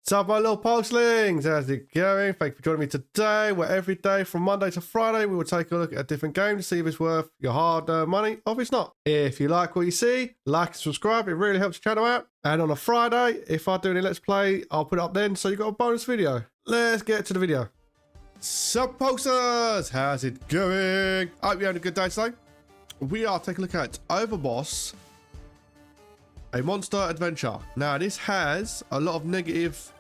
What's up, my little pulselings? How's it going? Thank you for joining me today, where every day from Monday to Friday we will take a look at a different game to see if it's worth your hard-earned money or if it's not. If you like what you see, like and subscribe. It really helps the channel out. And on a Friday, if I do any Let's Play, I'll put it up then, so you got a bonus video. Let's get to the video. Sup, pulsers? How's it going? I hope you're having a good day today. We are taking a look at Overboss, a monster adventure. Now, this has a lot of negative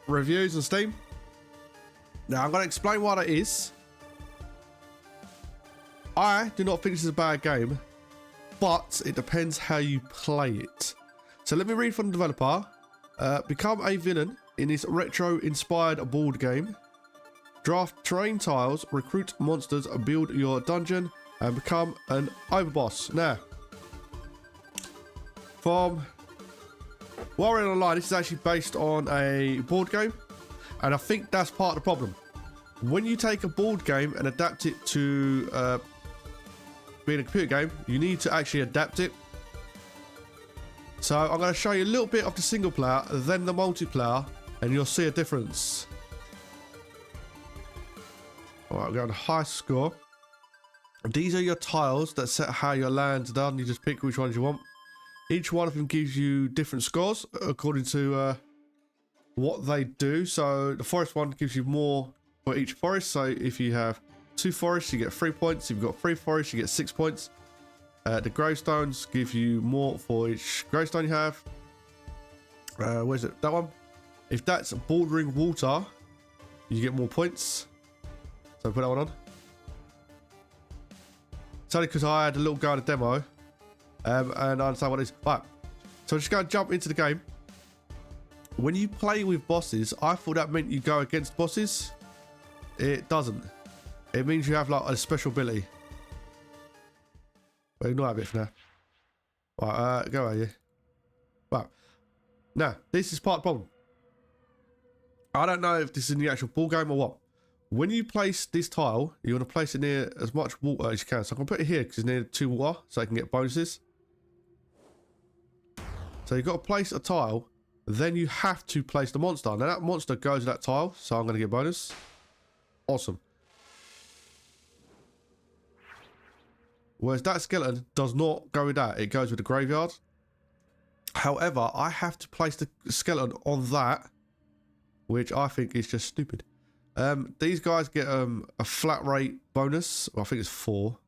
reviews on Steam. Now, I'm going to explain why that is. I do not think this is a bad game, but it depends how you play it. So let me read from the developer. Become a villain in this retro-inspired board game. Draft terrain tiles, recruit monsters, build your dungeon, and become an overboss. Now, from what we're online, this is actually based on a board game, and I think that's part of the problem. When you take a board game and adapt it to being a computer game, you need to actually adapt it. So I'm going to show you a little bit of the single player, then the multiplayer, and you'll see a difference. Alright, we're going to high score. These are your tiles that set how your land's done. You just pick which ones you want. Each one of them gives you different scores according to what they do. So the forest one gives you more for each forest. So if you have 2 forests, you get 3 points. If you've got 3 forests, you get 6 points. The gravestones give you more for each gravestone you have. Where's it? That one. If that's bordering water, you get more points. So put that one on. It's only because I had a little go at a demo. And I understand what it is. Right, so I'm just going to jump into the game. When you play with bosses, I thought that meant you go against bosses. It doesn't. It means you have like a special ability. Well, ignore that bit for now. Right, go away, yeah. Right, now this is part of the problem. I don't know if this is in the actual ball game or what. When you place this tile, you want to place it near as much water as you can. So I'm going to put it here because it's near 2 water, so I can get bonuses. So you've got to place a tile, then you have to place the monster. Now that monster goes to that tile, so I'm going to get a bonus. Awesome. Whereas that skeleton does not go with that. It goes with the graveyard. However, I have to place the skeleton on that, which I think is just stupid. These guys get a flat rate bonus. Well, I think it's 4.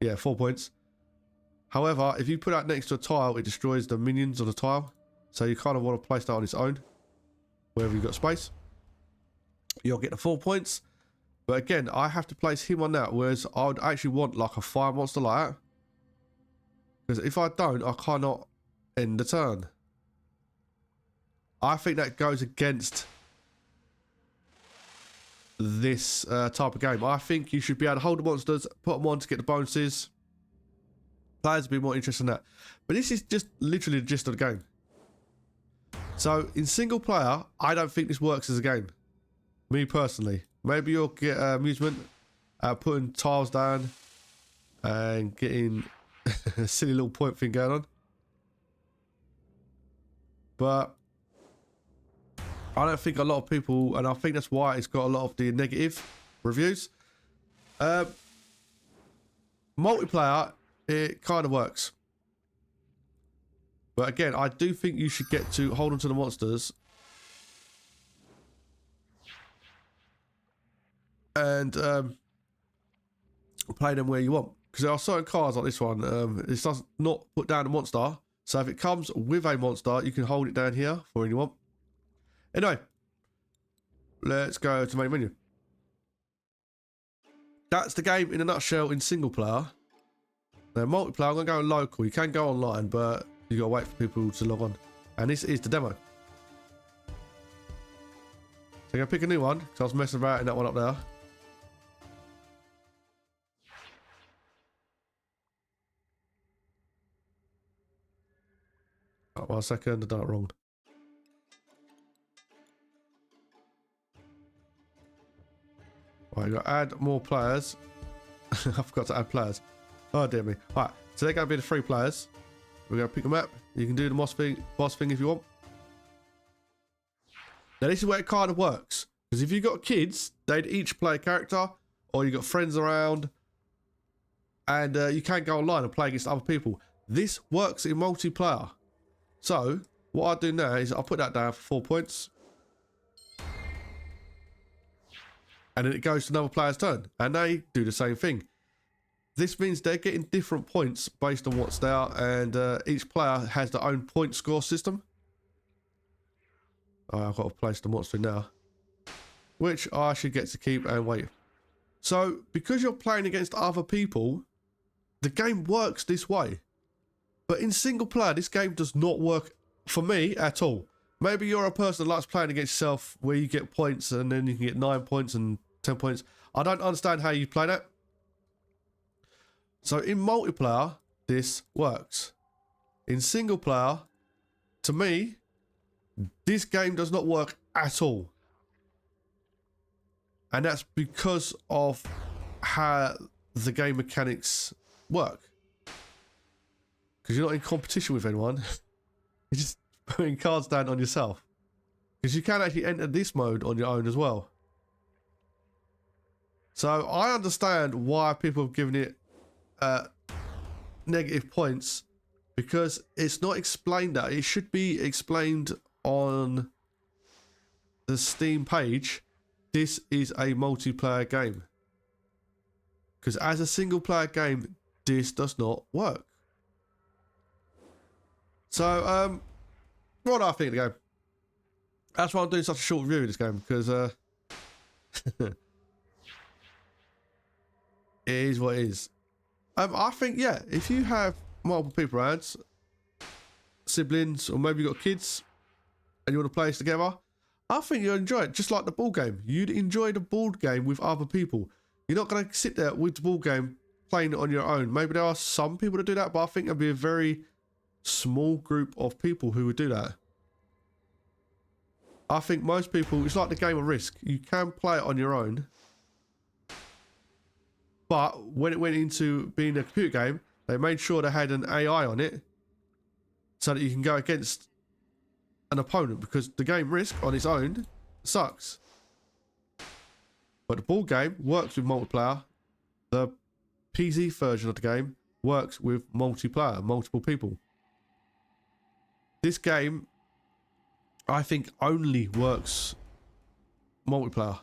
Yeah, 4 points. However, if you put that next to a tile, it destroys the minions on the tile. So you kind of want to place that on its own, wherever you've got space. You'll get the 4 points. But again, I have to place him on that, whereas I would actually want like a fire monster like that. Because if I don't, I cannot end the turn. I think that goes against this type of game. I think you should be able to hold the monsters, put them on to get the bonuses. Players will be more interested in that. But this is just literally the gist of the game. So in single player, I don't think this works as a game. Me personally. Maybe you'll get amusement putting tiles down and getting a silly little point thing going on. But I don't think a lot of people, and I think that's why it's got a lot of the negative reviews. Multiplayer, it kind of works. But again, I do think you should get to hold on to the monsters. And play them where you want. Because there are certain cards like this one. This does not put down a monster. So if it comes with a monster, you can hold it down here for when you want. Anyway, let's go to main menu. That's the game in a nutshell in single player. Now multiplayer, I'm going to go local. You can go online, but you got to wait for people to log on. And this is the demo. So I'm going to pick a new one because I was messing about in that one up there. Oh, 1 second, I done it wrong. Right, you got to add more players. I forgot to add players. Oh dear me. Right, so they're going to be the 3 players. We're going to pick a map. You can do the boss thing if you want. Now, this is where it kind of works. Because if you've got kids, they'd each play a character, or you've got friends around, and you can go online and play against other people. This works in multiplayer. So, what I do now is I'll put that down for 4 points. And then it goes to another player's turn. And they do the same thing. This means they're getting different points based on what's there. And each player has their own point score system. I've got to place the monster now. Which I should get to keep and wait. So, because you're playing against other people, the game works this way. But in single player, this game does not work for me at all. Maybe you're a person that likes playing against yourself where you get points and then you can get 9 points and 10 points. I don't understand how you play that. So in multiplayer, this works. In single player, to me, this game does not work at all. And that's because of how the game mechanics work. Because you're not in competition with anyone. You're just putting cards down on yourself. Because you can actually enter this mode on your own as well. So I understand why people have given it negative points. Because it's not explained that. It should be explained on the Steam page. This is a multiplayer game. Because as a single player game, this does not work. So, what do I think of the game? That's why I'm doing such a short review of this game, because it is what it is. I think, yeah, if you have multiple people around, siblings, or maybe you've got kids, and you want to play this together, I think you'll enjoy it, just like the board game. You'd enjoy the board game with other people. You're not going to sit there with the board game playing it on your own. Maybe there are some people that do that, but I think there'll be a very small group of people who would do that. I think most people, it's like the game of Risk. You can play it on your own. But when it went into being a computer game, they made sure they had an AI on it so that you can go against an opponent, because the game Risk on its own sucks. But the board game works with multiplayer. The PC version of the game works with multiplayer, multiple people. This game, I think, only works multiplayer.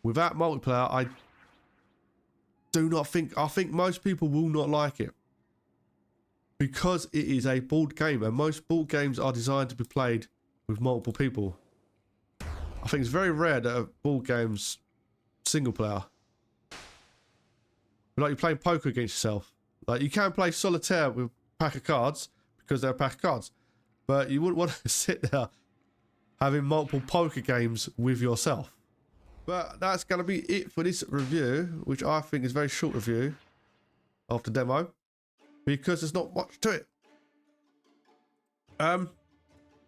Without multiplayer, I think most people will not like it. Because it is a board game, and most board games are designed to be played with multiple people. I think it's very rare that a board game's single player. Like you're playing poker against yourself. Like you can play solitaire with a pack of cards, because they're a pack of cards. But you wouldn't want to sit there having multiple poker games with yourself. But that's going to be it for this review, which I think is a very short review of the demo, because there's not much to it.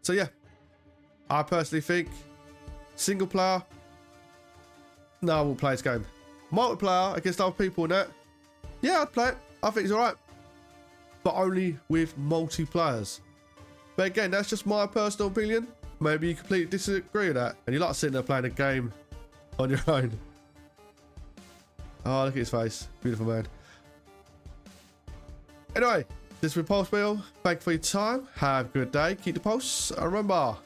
So yeah, I personally think single player, no, I won't play this game. Multiplayer against other people and that, yeah, I'd play it. I think it's alright. But only with multiplayers. But again, that's just my personal opinion. Maybe you completely disagree with that, and you like sitting there playing a game on your own. Oh, look at his face. Beautiful man. Anyway, this has been PulseBeetle. Thank you for your time. Have a good day. Keep the pulse. And remember,